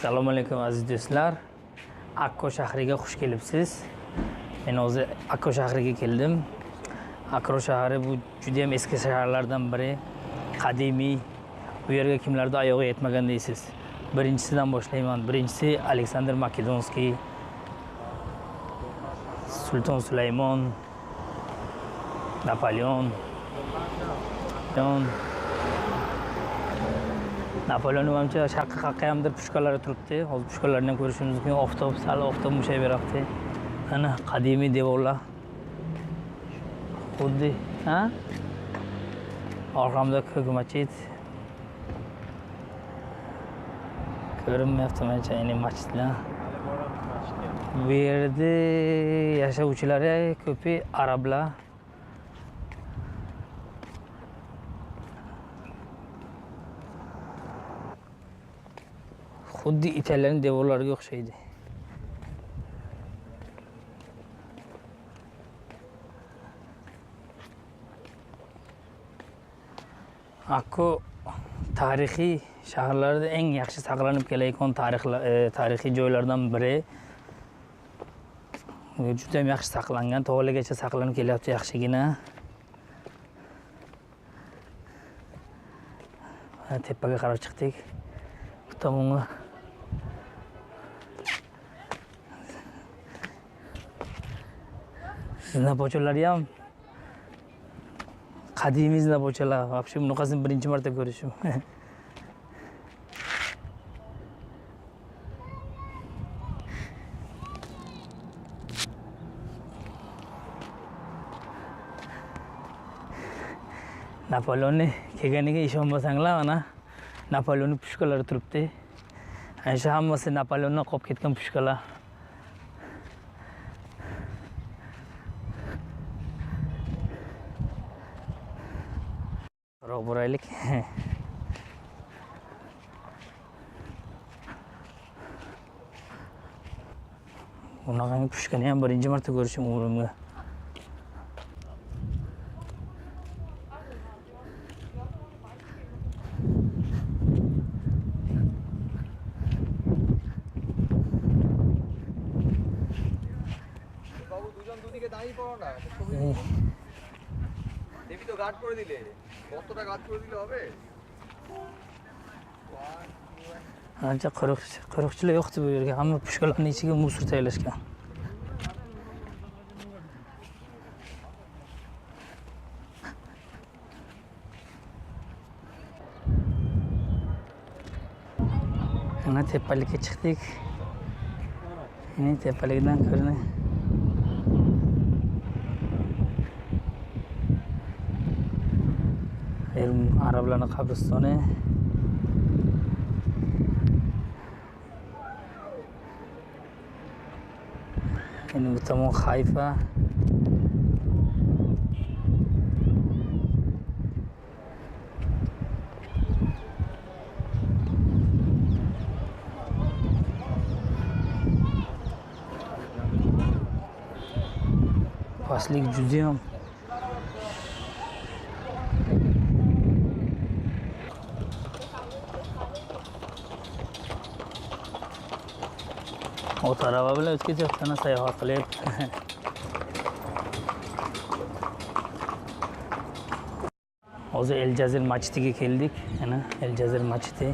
Assalomu alaykum aziz do'stlar. Akko shahriga xush kelibsiz. Men hozir Akko shahriga keldim. Akko shahri bu juda ham eski shaharlardan biri. Qadimiy. Bu yerga kimlarda oyog'i yetmagan deysiz. Birinchisidan boshlayman. Birinchisi Aleksandr Makedonskiy, Sulton Sulaymon, Napoleon. Napoleon manimcha sharqqa qaqqayamdir pushkalari turibdi. Hozir pushkalarni ham ko'rishimiz mumkin. Oftob, sal oftob mushayib beribdi. Ana qadimiy devorlar. Xuddi, ha? Orqamda ko'k masjid. Ko'rinmayapti menimcha ya'ni masjidlar. Bu yerda yashovchilar ko'pi arablar. Xuddi İtalyan devorlariga o'xshaydi. Akko tarixiy shaharlarda eng yaxshi saqlanib kelayotgan tarixiy joylardan biri. Juda ham yaxshi saqlangan, tog'largacha saqlanib kelyapti yaxshigina. Tepaga qarab chiqdik. Bu tomonga zinapochalar ham qadimiy zinapochalar. Вообще bunaqasini birinchi marta ko'rishim. Napoleonni kelganiga ishonmasanglar, mana Napoleonning pushkalari turibdi. Ana shu hammasi Napoleondan qolib ketgan pushkalar. Boraylik. Bunaqangi pushkani ham birinchi marta ko'rishim umrimda. বাবু দুজন দুদিকে দাঁড়িয়ে পড়ো না। দেবী তো গার্ড করে দিলে। কতটা গার্ড করে দিলে হবে? Ancha qo'riqchilar yo'qdi bu yerga. Hamma pushkalarning ichiga musor tayyorlashgan. Mana tepalikka chiqdik. Ini tepalikdan ko'rinadi. Arablarning qabristoni. Ini bu tomon Hayfa. Pastlik juda ham o tarafa bilan o'tib ketyapti, sayohat qilib. Hozir El Jazir masjidiga keldik. Ana El Jazir masjidi.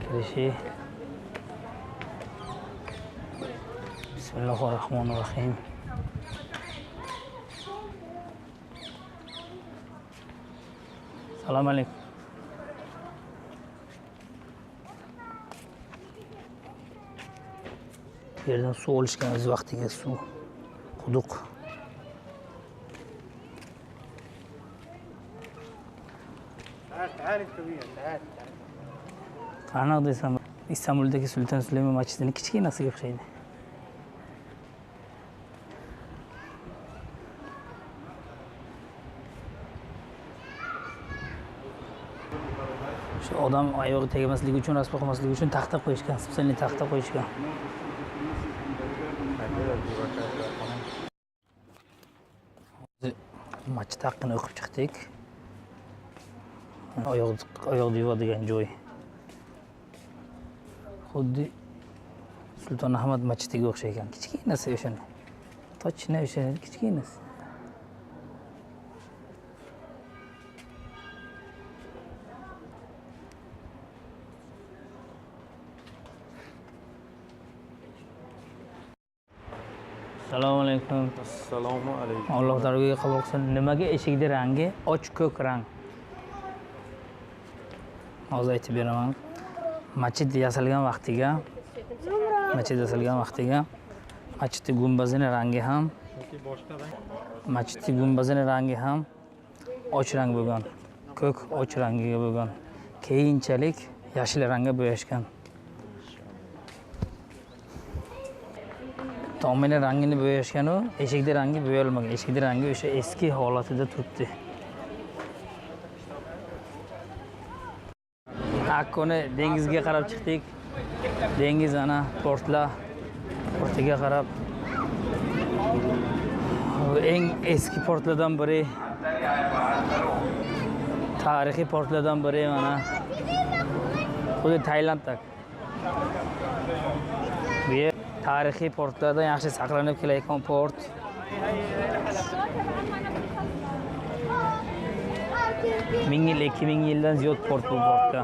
Kirishi. Bismillahirrohmanirrohim. Assalomu alaykum. Yerdan suv olishgan o'z vaqtiga suv. Quduq. Qanaqa desam, Istanbuldagi Sulton Sulaymon masjidining kichkinasiga o'xshaydi. Shu odam oyog'i tegmasligi uchun, rasvo qilmasligi uchun taxta qo'yishgan, spesial taxta qo'yishgan. Masjid haqini o'qib chiqdik. oyoq yuvadigan joy. xuddi Sulton Ahmad masjidiga o'xshaygan. Kichkinasi o'shani. Tochina o'sha kichkinasi. Assalomu alaykum. Assalomu alaykum. Alloh taologa qabul qilsin. Nimaga eshikning rangi och ko'k rang? Hozir aytib beraman. Masjid yasalgan vaqtiga, masjidning gumbazining rangi ham, masjidning gumbazining rangi ham och rang bo'lgan. Ko'k och rangiga bo'lgan. Keyinchalik yashil rangga bo'yashgan. Tomini rangini bo'yashgan u, eshikning rangi bo'yalmagan. Eshikning rangi o'sha eski holatida turibdi. Akkoni dengizga qarab chiqdik. Dengiz ana portiga qarab. Eng eski portlardan biri. Tarixiy portlardan biri mana. Xuddi Tailandda. Bu tarixiy portlardan yaxshi saqlanib kelayotgan port. Ming yil, 2000 yildan ziyod port bu portda.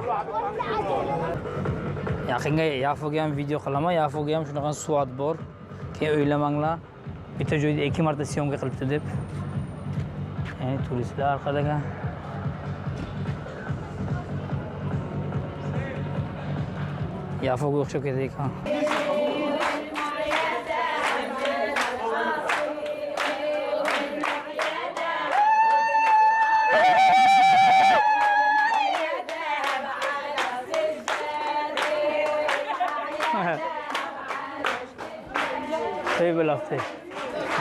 Yaqinga Yafoga ham video qilaman. Yafoga ham shunaqa suvat bor. Keyin o'ylamanglar, bitta joyda 2 marta syomka qilibdi deb. Turistlar orqadaga. Yafoga o'xshab ketayotgan. To'y bo'libdi.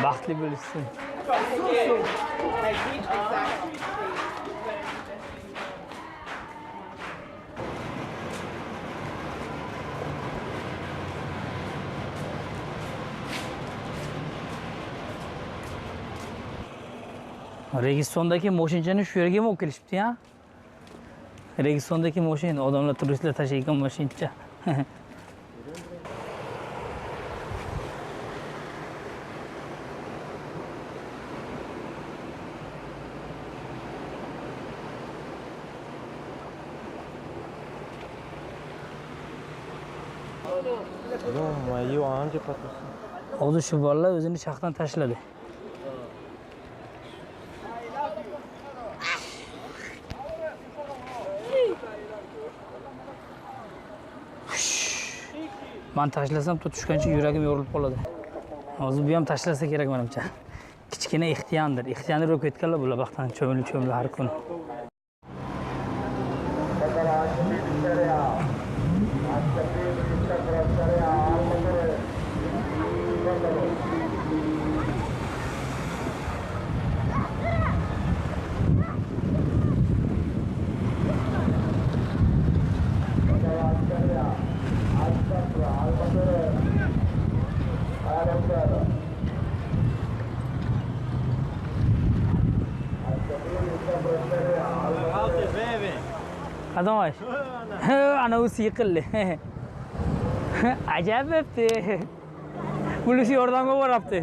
Baxtli bo'lishsin. Registondagi mashinani shu yerga olib kelishibdi, ha? Registondagi mashina, odamlar turistlar tashiyotgan mashincha. Ё-моё, ancha patos. Hozir shu bolalar o'zini shaxdan tashladi. Men tashlasam tutishgancha yuragim yorilib qoladi. Hozir bu ham tashlasa kerak menimcha. Kichkina ixtiyandir. Ixtiyandir bo'lib ketganlar bular baxtdan cho'milib har kun. Qadam ana u siqilli. Ajab bo'pti. Bunisi yordamga boribdi.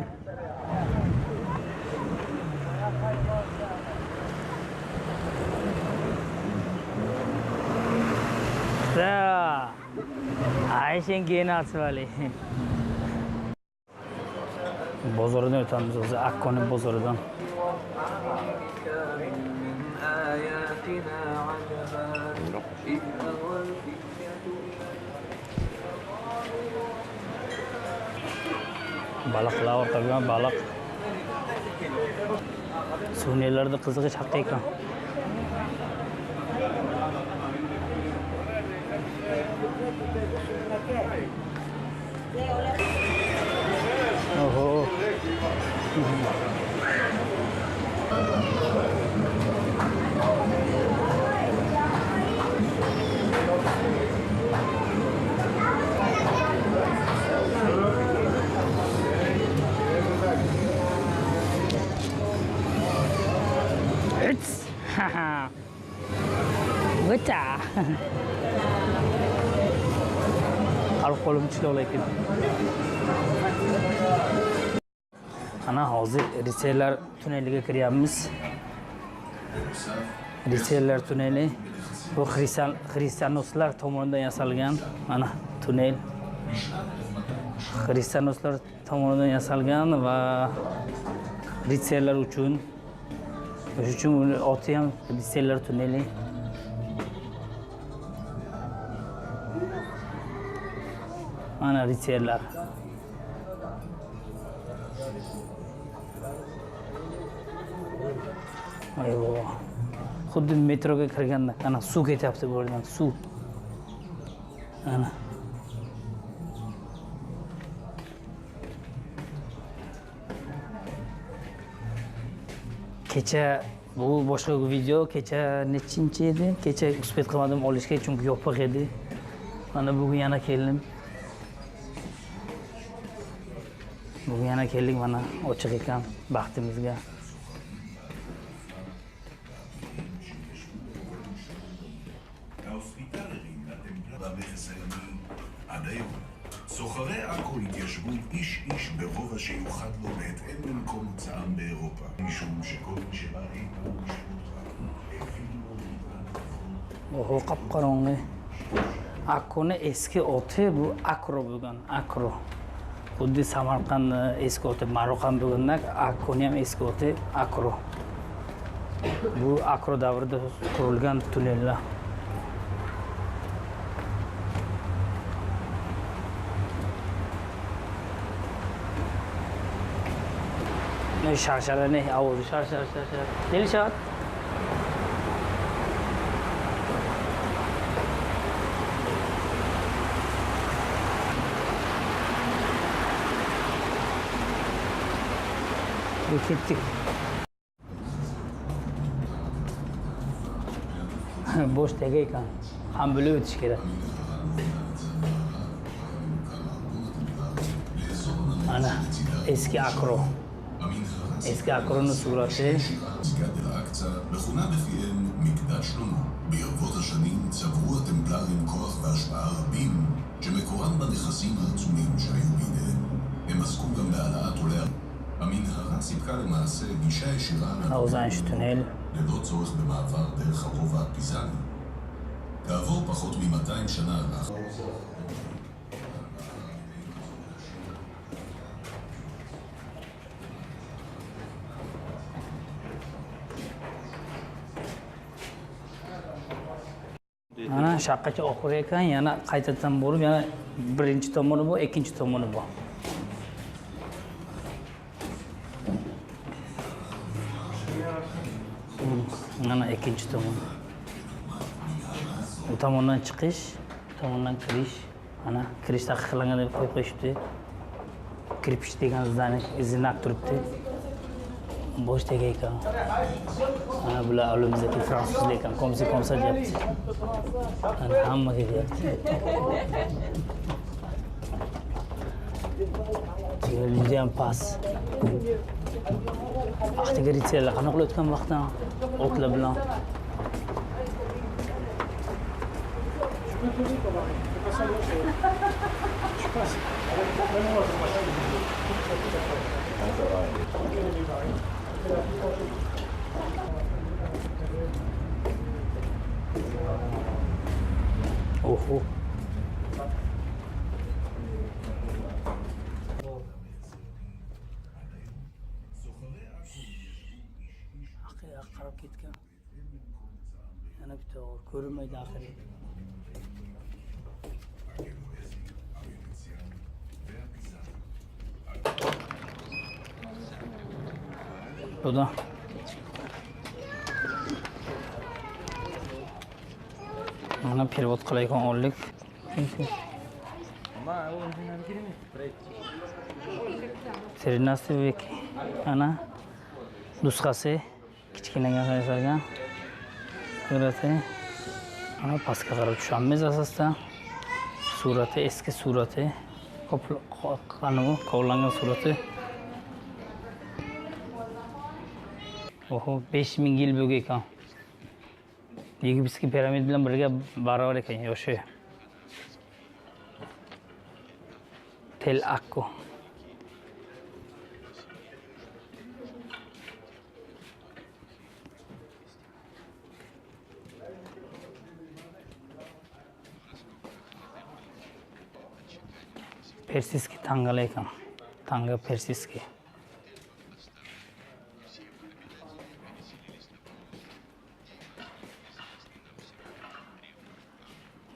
Ayşen keyin asvali. Bozordan o'tamiz o'zi, Akkoni bozoridan. Baliqlar o'rtagan baliq. Suvnelarda qizig'ish haqi ekan. Oho. Haha. Bocah. hali qo'lim ishlab lekin. Ana hozir Riselar tuneliga kiryapmiz. Riselar tuneli bu xristianoslar tomonidan yasalgan mana tunel. Xristianoslar tomonidan yasalgan va ritserlar uchun uni oti ham ritserlar tuneli. Mana ritserlar. Ayvo. Xuddi metroga kirganda ana suv ketyapti bu yerdan, suv. Ana. Kecha bu boshqa video, kecha nechinchi edi? Kecha uspet qilmadim olishga chunki yopiq edi. Mana bugun yana keldim. Bugun yana keldik, mana ochiq ekan baxtimizga. סוחרי עכו התיישבו איש איש ברובע שיוחד לו בהתאם למקום מוצאם באירופה, משום שכל מי שבא אי פעם Oho, qop-qorong'i. Akkoni eski oti bu Akro bo'lgan, Akro. Xuddi Samarqandni eski oti Maroqan bo'lgandek, Akkoni ham eski oti Akro. Bu Akro davrida qurilgan tunellar. Shaharlardan ovozi shahar. Delishot. Ketdik. Bo'sh tega ekan. Ham bilib o'tish kerak. Ana eski Akro. eski Akro'nun surati. מסגד אל-אקצא מכונה בפיהם מקדש שלמה. ברבות השנים צברו הטמפלרים כוח והשפעה רבים שמקורם בנכסים העצומים שהיו בידיהם. הם עסקו גם בהעלאת עולי המנהרה סיפקה למעשה גישה ישירה ללא צורך במעבר דרך הרובע הפיזני. כעבור פחות מ-200 שנה לאחר Ana shaqacha oxir ekan, yana qaytadan bo'lib, yana birinchi tomoni bu, ikkinchi tomoni bu. Mana ikkinchi tomon. Bu tomondan chiqish, bu tomondan kirish. Ana kirish taqiqlangan deb qo'yib qo'yishibdi. Kirpish degan izinlab turibdi. Bo'sh tega ekan. Ana bular olimimizdagi fransuzlar ekan, komsa deyapti. Ana hammaga deyapti. Juda ham pas. Vaqtiga ritserlar qanaqa qilayotgan vaqtdan otlar bilan. Oho. Qarab ketgan. Yana bitta ko'rinmaydi oxiri. Burada. Mana perevod qilayotgan oldik. Serenastivik. Ana nusxasi kichkinaga yasalgan. Surati. Ana pastga qarab tushamiz asosda. Surati eski surati. Qovlangan surati. Oho, 5000 yil bo'lgan ekan. Egiptskiy piramid bilan birga barobar ekan yoshi. Tel Akko. Persiyskiy tangalar ekan. Tanga persiyskiy.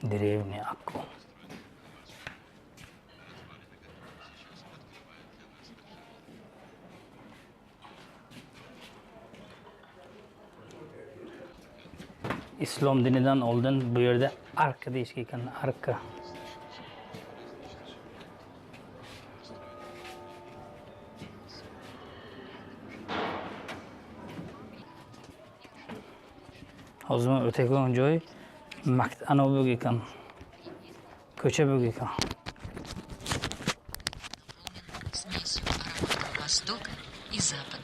Деревня Акко. İslam dinidan oldin bu yerda arka deyishgan ekan, arka. Hozir o'tayotgan joy ana bu ekan. Ko'cha bu ekan. Смесью арабского Востока и Запада.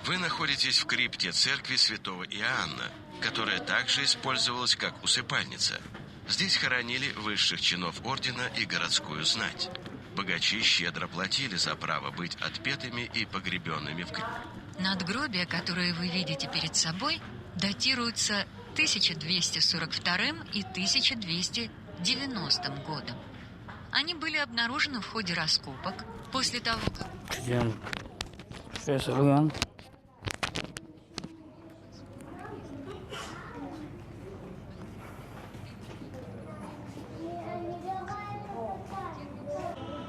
Вы находитесь в крипте церкви святого Иоанна, которая также использовалась как усыпальница. Здесь хоронили высших чинов ордена и городскую знать. Богачи щедро платили за право быть отпетыми и погребенными в крипте. Надгробия, которые вы видите перед собой, датируются 1242 и 1290 годом. Они были обнаружены в ходе раскопок после того, как...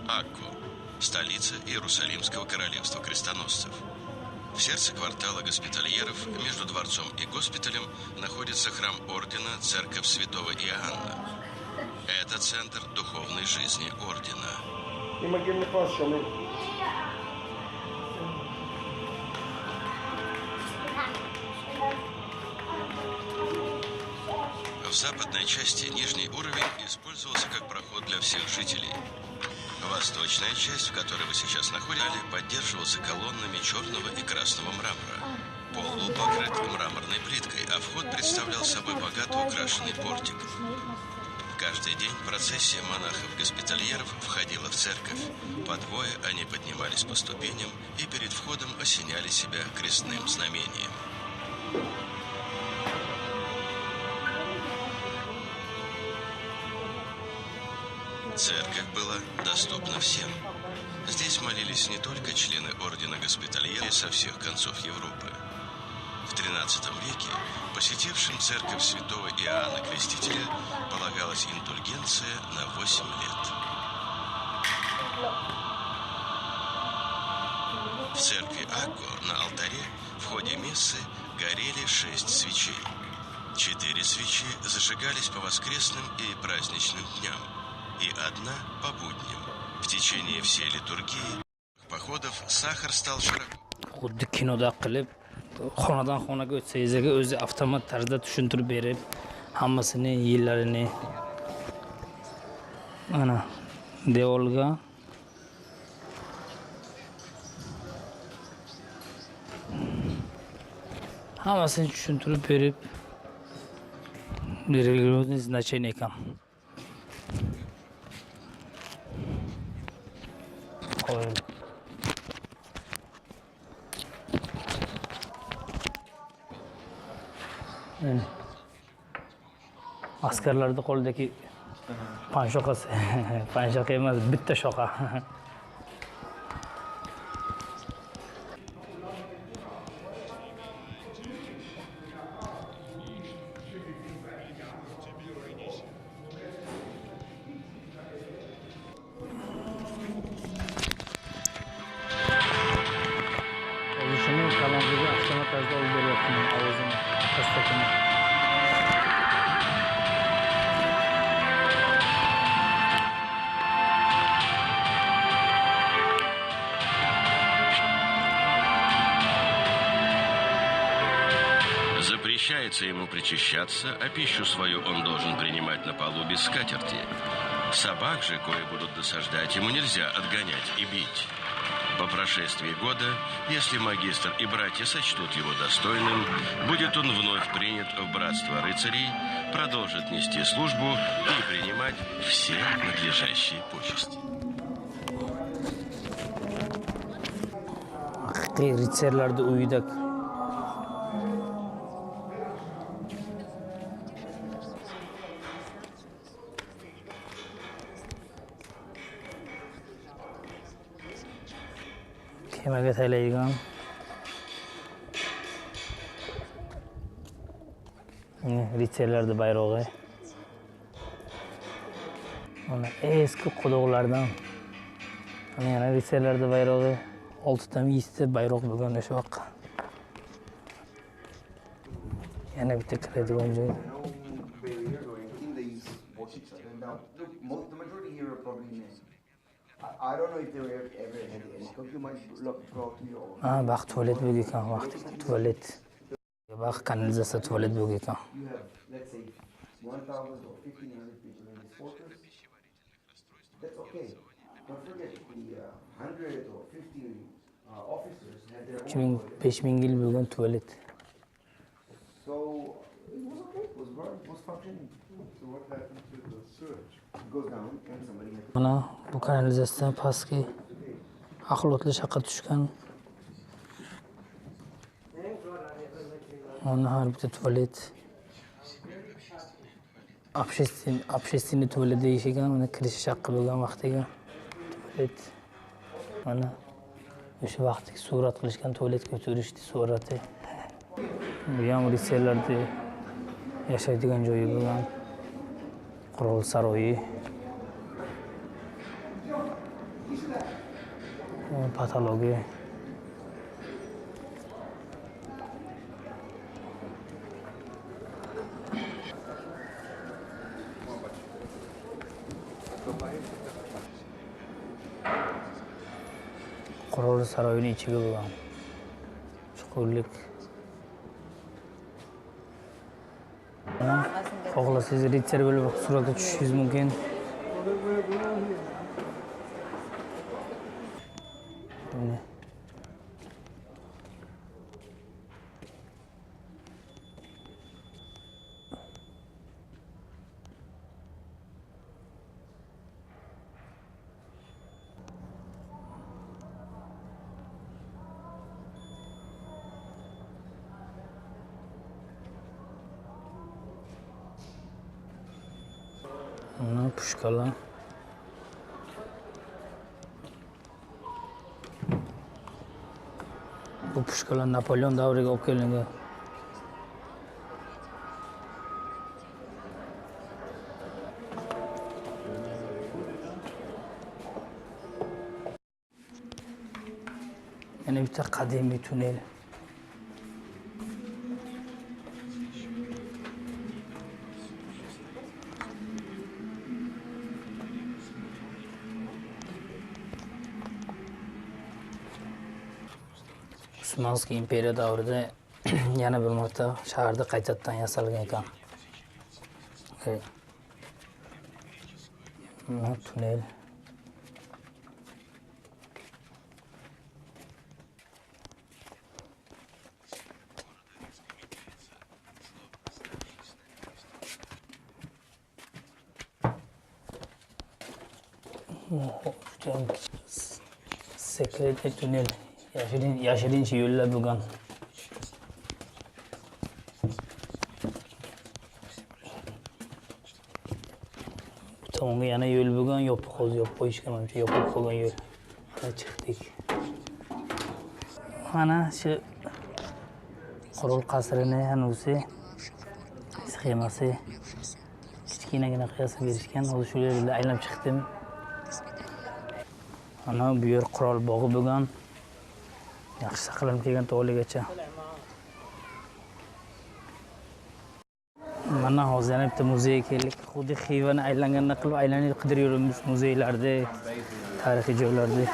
Акко – столица Иерусалимского королевства крестоносцев. В сердце квартала госпитальеров между дворцом и госпиталем находится храм ордена Церковь Святого Иоанна. Это центр духовной жизни ордена. В западной части нижний уровень использовался как проход для всех жителей. Восточная часть, в которой вы сейчас находитесь, поддерживался колоннами черного и красного мрамора. Пол был покрыт мраморной плиткой, а вход представлял собой богато украшенный портик. Каждый день процессия монахов-госпитальеров входила в церковь. По двое они поднимались по ступеням и перед входом осеняли себя крестным знамением. Церковь была доступна всем. Здесь молились не только члены ордена госпитальеров со всех концов Европы. В XIII веке посетившим церковь святого Иоанна Крестителя полагалась индульгенция на 8 лет. В церкви Акко на алтаре в ходе мессы горели 6 свечей. 4 свечи зажигались по воскресным и праздничным дням, и одна по будням. В течение всей литургии походов сахар стал широко. Xuddi kinoda qilib, xonadan xonaga o'tsangiz, o'zi avtomat tarzda tushuntirib berib, hammasini yillarini ana devorga hammasini tushuntirib berib, belgilangan значение ekan. Qo'ying. Askarlarda qo'ldagi panshoqasi, panshoqa emas, bitta shoqa. O'zini kalonchiga avtomat tarzda olib beryapman, ovozini, pastakini. Запрещается ему причащаться, а пищу свою он должен принимать на полу без скатерти. Собак же, кои будут досаждать, ему нельзя отгонять и бить. По прошествии года, если магистр и братья сочтут его достойным, будет он вновь принят в братство рыцарей, продолжит нести службу и принимать все надлежащие почести. Ritsarlarda uyida kemaga taylaydigan ritsarlarda bayrog'i. Mana eski quduqlardan yana ritsarlarda bayrog'i. 6 ta 7 ta bayroq bo'lgan o'sha yoqqa. Yana bitta kiradigan joy. In these watches, now the majority here are probably men. I don't know if they were ever had any. You might look properly or. Vaqt tualet bo'lgan ekan, vaqt tualet. Vaqt kanalizatsiya tualet bo'lgan ekan. You have, let's say, 1,000 or 1,500 people in this fortress. That's okay. Don't forget the 100 or 50 officers had their own toilet. 5000 yil bo'lgan tualet. So it was okay. It was functioning. So what happened to the sewage? It goes down and somebody had to. Mana bu kanalizatsiya pastki axlotli shaqqa tushgan. Mana har bitta tualet. Общественный tualet deyishgan, uni kirish shaqqa bo'lgan vaqtiga tualet. Mana o'sha vaqtdagi surat qilishgan tualetga o'tirishdi surati. Bu ham ritsarlarda yashaydigan joyi bo'lgan. Qurol saroyi. Patologiya. Qurol saroyining ichiga bo'lgan. Chuqurlik. Xohlasangiz ritsar bo'lib suratga tushishingiz mumkin. Mana pushkalar. Bu pushkalar Napoleon davriga olib kelingan. Yana bitta qadimiy tunnel. Osmanlı imperiya davrida yana bir marta shaharda qaytadan yasalgan ekan. Mana tunnel. Sekretli tunnel. Yashirincha yo'llar bo'lgan. Bu tomonga yana yo'l bo'lgan, yopib qo'yishgan, menimcha yopib qo'ygan yo'l. Chiqdik. Mana shu qurol qasrini hanusi sxemasi kichkinagina qiyosib berishgan. Hozir shu yerda aylanib chiqdim. Ana bu yer qurol bog'i bo'lgan. Yaxshi saqlanib kelgan to'g'ligacha. Mana hozir yana bitta muzeyga keldik. Xuddi Xivani aylangandan qilib aylanib qidiryapmiz muzeylarda, tarixiy joylarda.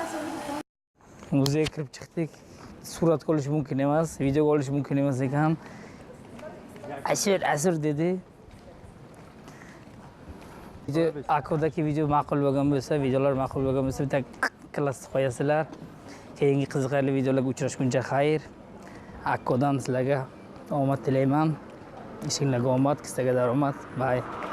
Muzeyga kirib chiqdik. Surat olish mumkin emas, video olish mumkin emas ekan. Asr dedi. Video Akko-dagi video ma'qul bo'lgan bo'lsa, videolar ma'qul bo'lgan bo'lsa, bitta klass qo'yasizlar. Keyingi qiziqarli videolarga uchrashguncha xayr. Akkodan sizlarga omad tilayman. Ishinglarga omad, kissaga daromad. Bye.